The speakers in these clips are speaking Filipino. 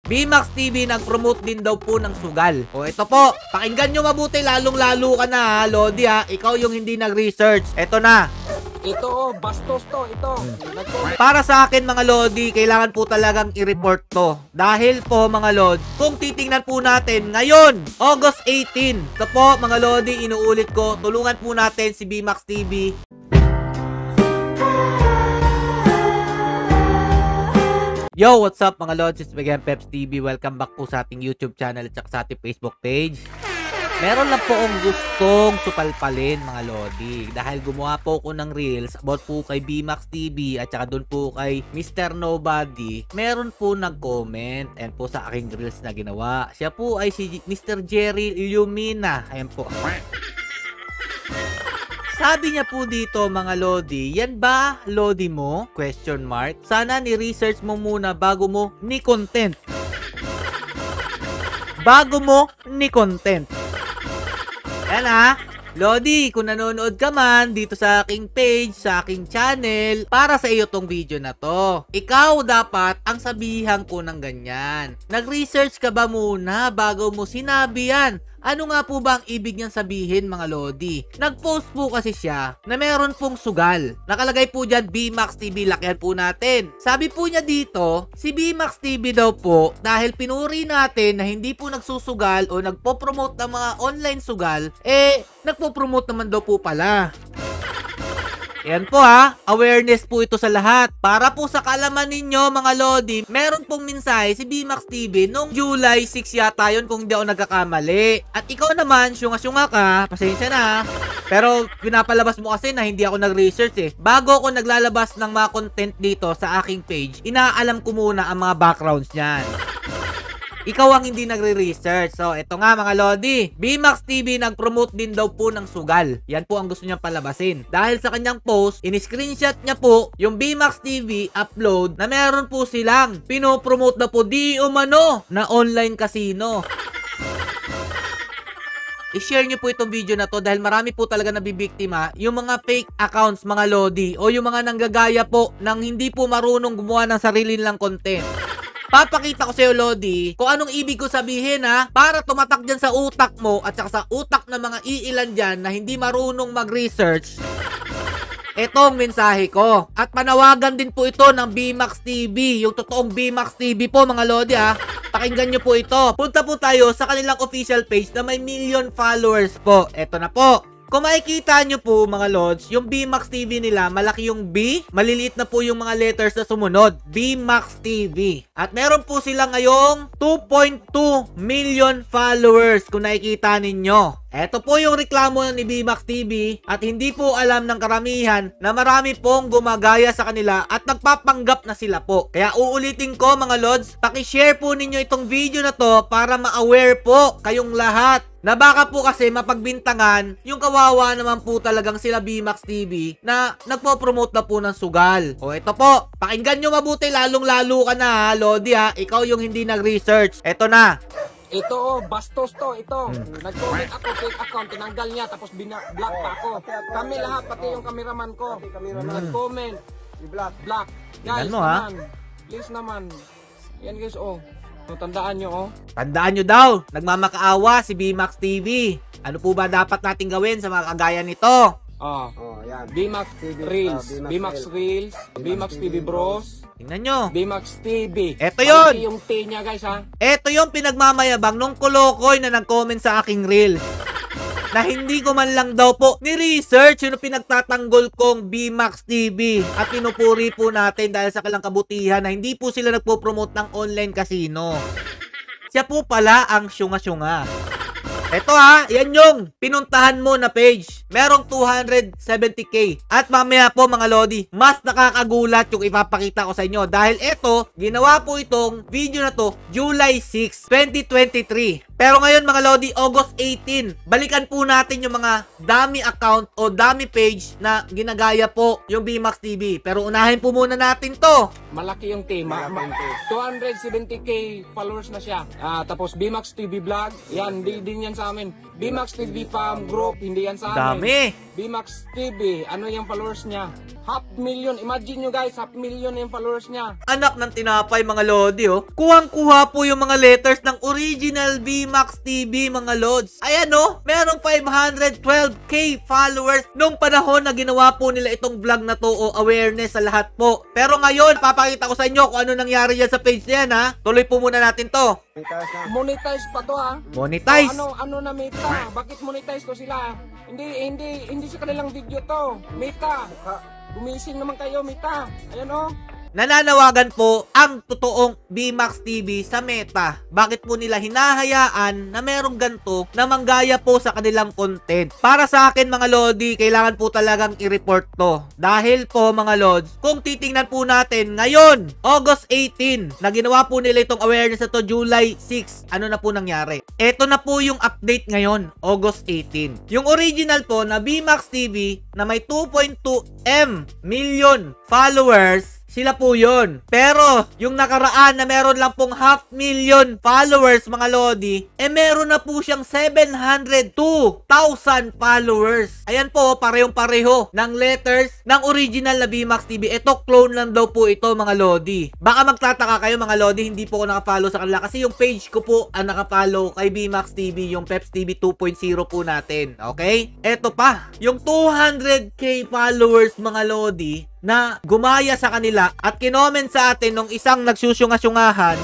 BMax TV nag-promote din daw po ng sugal. O ito po, pakinggan nyo mabuti, lalong-lalo ka na ha, Lodi ha. Ikaw yung hindi nag-research. Ito na. Ito, bastos to, ito. Para sa akin mga Lodi, kailangan po talagang i-report to. Dahil po mga Lods, kung titingnan po natin ngayon, August 18. Ito po mga Lodi, inuulit ko, tulungan po natin si BMax TV. Yo, what's up mga Lods? It's again Peps TV. Welcome back po sa ating YouTube channel at sa ating Facebook page. Meron lang po akong gustong supalpalin mga Lodi. Dahil gumawa po ako ng reels about po kay BMax TV at saka doon po kay Mr. Nobody. Meron po nag-comment and po sa aking reels na ginawa. Siya po ay si Mr. Jerry Illumina. Ayan po. Sabi niya po dito mga Lodi, yan ba Lodi mo? Question mark. Sana ni-research mo muna bago mo ni-content. Bago mo ni-content. Yan ha. Lodi, kung nanonood ka man dito sa aking page, sa aking channel, para sa iyo tong video na to. Ikaw dapat ang sabihan ko ng ganyan. Nag-research ka ba muna bago mo sinabi yan? Ano nga po ba ang ibig niyang sabihin mga Lodi? Nag-post po kasi siya na meron pong sugal. Nakalagay po dyan BMax TV, lakihan po natin. Sabi po niya dito, si BMax TV daw po, dahil pinuri natin na hindi po nagsusugal o nagpo-promote ng mga online sugal, nagpo-promote naman daw po pala. Yan po ha, awareness po ito sa lahat. Para po sa kaalaman ninyo mga Lodi, meron pong mensahe si BMax TV nung July 6 yata yun kung hindi ako nagkakamali. At ikaw naman, syunga-syunga ka, pasensya na. Pero pinapalabas mo kasi na hindi ako nag-research Bago ako naglalabas ng mga content dito sa aking page, inaalam ko muna ang mga backgrounds niyan. Ikaw ang hindi nagre-research. So, ito nga mga Lodi. BMax TV nag-promote din daw po ng sugal. Yan po ang gusto niyang palabasin. Dahil sa kanyang post, in-screenshot niya po yung BMax TV upload na meron po silang pinopromote na po di umano na online casino. I-share nyo po itong video na to dahil marami po talaga nabibiktima yung mga fake accounts mga Lodi o yung mga nanggagaya po nang hindi po marunong gumawa ng sarili nilang content. Papakita ko sa iyo Lodi kung anong ibig ko sabihin ha, para tumatak dyan sa utak mo at saka sa utak ng mga iilan dyan na hindi marunong mag-research. Etong mensahe ko. At panawagan din po ito ng BMax TV, yung totoong BMax TV po mga Lodi ha. Pakinggan nyo po ito. Punta po tayo sa kanilang official page na may 1 million followers po. Eto na po. Kung makikita nyo po mga Lods, yung BMax TV nila, malaki yung B, maliliit na po yung mga letters na sumunod, BMax TV. At meron po sila ngayong 2.2 million followers kung nakikita ninyo. Ito po yung reklamo ni BMax TV at hindi po alam ng karamihan na marami pong gumagaya sa kanila at nagpapanggap na sila po. Kaya uulitin ko mga Lods, pakishare po ninyo itong video na to para ma-aware po kayong lahat. Na baka po kasi mapagbintangan yung kawawa naman po talagang sila BMax TV na nagpo-promote na po ng sugal. O ito po, pakinggan nyo mabuti, lalong-lalo ka na ha, Lodi ha. Ikaw yung hindi nag-research. Ito na. Ito, bastos to, ito. Nag-comment ako, fake account, tinanggal niya, tapos block pa ako. Kami lahat, pati yung cameraman ko. Nag-comment, block. Guys, naman, please naman. Yan guys, So, tandaan nyo, Tandaan nyo daw, nagmamakaawa si BMax TV. Ano po ba dapat natin gawin sa mga kagaya nito? Yan. BMax Reels, BMax Reels, BMax TV Bros. Tingnan nyo. BMax TV. Eto yun. Malaki yung T niya guys ha. Eto yung pinagmamayabang nung kolokoy na nag-comment sa aking reel. Na hindi ko man lang daw po ni-research yung pinagtatanggol kong BMax TV. At pinupuri po natin dahil sa kanilang kabutihan na hindi po sila nagpo-promote ng online casino. Siya po pala ang syunga-syunga. Eto ha, yan yung pinuntahan mo na page. Merong 270k. At mamaya po mga Lodi, mas nakakagulat yung ipapakita ko sa inyo. Dahil eto, ginawa po itong video na to July 6, 2023. Pero ngayon mga Lodi, August 18. Balikan po natin yung mga dummy account o dummy page na ginagaya po yung BMax TV. Pero unahin po muna natin to. malaki yung team. 270k followers na siya. Tapos BMAX TV Vlog, yan, din yan sa amin. BMAX TV Farm Group, hindi yan sa amin. Dami. BMAX TV, ano yung followers niya? 500,000. Imagine nyo guys, 500,000 yung followers niya. Anak ng tinapay mga lodi, oh. Kuhang-kuha po yung mga letters ng original BMAX TV mga lods. Ayan, oh. Merong 512k followers nung panahon na ginawa po nila itong vlog na to o awareness sa lahat po. Pero ngayon, papakita ko sa inyo kung ano nangyari dyan sa page na yan, ha. Tuloy po muna natin to. Monetize pa to, ha. Monetize. Ano na Meta? Bakit monetize to sila? Hindi sa kanilang video to. Meta. Gumising naman kayo, Meta. Ayan, oh. Nananawagan po ang totoong BMAX TV sa Meta. Bakit po nila hinahayaan na merong ganito na manggaya po sa kanilang content? Para sa akin mga lodi, kailangan po talagang i-report to. Dahil po mga lods, kung titingnan po natin ngayon, August 18, na ginawa po nila itong awareness na to July 6, ano na po nangyari? Ito na po yung update ngayon, August 18. Yung original po na BMAX TV na may 2.2M million followers, sila po yun. Pero, yung nakaraan na meron lang pong 500,000 followers, mga lodi, meron na po siyang 702,000 followers. Ayan po, parehong-pareho ng letters ng original na BMAX TV. Ito, clone lang daw po ito, mga lodi. Baka magtataka kayo, mga lodi, hindi po ako nakafollow sa kanila. Kasi yung page ko po ang nakafollow kay BMAX TV, yung Peps TV 2.0 po natin. Okay? Ito pa, yung 200k followers, mga lodi, na gumaya sa kanila at kinoment sa atin nung isang nagsusyunga-syungahan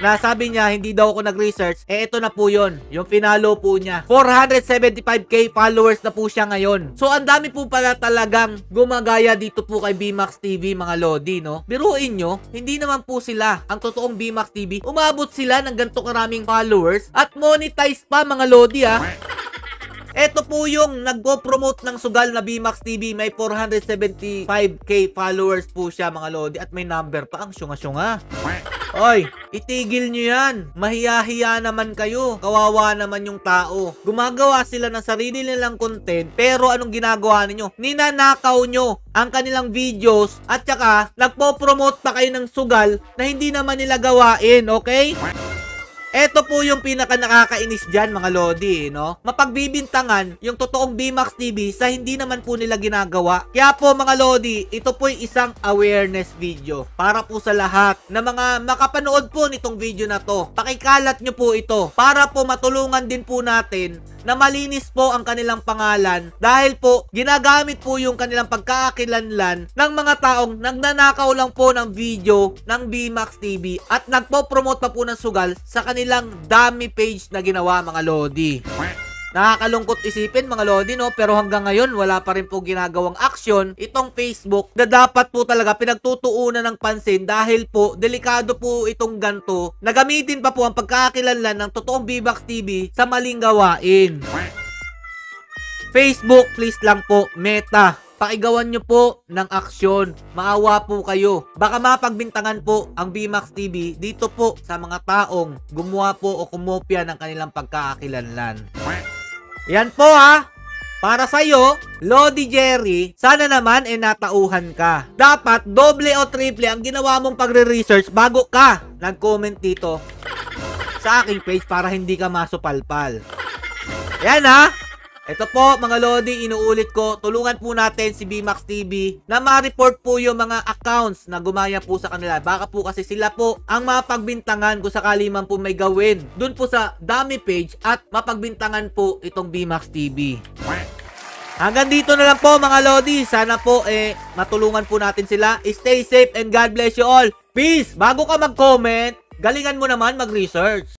na sabi niya hindi daw ako nag-research, ito na po yun, yung pinalo po niya. 475k followers na po siya ngayon. So ang dami po pala talagang gumagaya dito po kay BMAX TV, mga lodi, no? Biruin nyo, hindi naman po sila ang totoong BMAX TV. Umabot sila ng ganito karaming followers at monetize pa, mga lodi, ha. Ito po yung nagpo-promote ng sugal na BMAX TV. May 475k followers po siya, mga lodi. At may number pa, ang syunga-syunga. Oy, itigil nyo yan. Mahiya-hiya naman kayo. Kawawa naman yung tao. Gumagawa sila ng sarili nilang content. Pero anong ginagawa ninyo? Ninanakaw nyo ang kanilang videos. At saka, nagpo-promote pa kayo ng sugal na hindi naman nila gawain, okay? Ito po yung pinaka nakakainis dyan, mga lodi, no? Mapagbibintangan yung totoong BMAX TV sa hindi naman po nila ginagawa. Kaya po, mga lodi, ito po yung isang awareness video para po sa lahat na mga makapanood po nitong video na to. Pakikalat nyo po ito para po matulungan din po natin na malinis po ang kanilang pangalan dahil po ginagamit po yung kanilang pagkakakilanlan ng mga taong nagnanakaw lang po ng video ng BMAX TV at nagpo-promote pa po ng sugal sa kanilang dummy page na ginawa, mga lodi. Nakakalungkot isipin, mga lodi, no? Pero hanggang ngayon, wala pa rin po ginagawang aksyon itong Facebook na dapat po talaga pinagtutuunan ng pansin dahil po, delikado po itong ganto na gamitin pa po ang pagkakakilanlan ng totoong BMAX TV sa maling gawain. Facebook, please lang po, Meta, pakigawan nyo po ng aksyon. Maawa po kayo. Baka mapagbintangan po ang BMAX TV dito po sa mga taong gumawa po o kumopya ng kanilang pagkakakilanlan. Yan po, ha. Para sa'yo, Lodi Jerry, sana naman natauhan ka. Dapat doble o triple ang ginawa mong pagre-research bago ka nag-comment dito sa aking page para hindi ka masupalpal. Yan, ha. Ito po, mga lodi, inuulit ko, tulungan po natin si BMAX TV na ma-report po yung mga accounts na gumaya po sa kanila. Baka po kasi sila po ang mapagbintangan kung sakali man po may gawin dun po sa dummy page at mapagbintangan po itong BMAX TV. Hanggang dito na lang po, mga lodi. Sana po matulungan po natin sila. Stay safe and God bless you all. Peace! Bago ka mag-comment, galingan mo naman mag-research.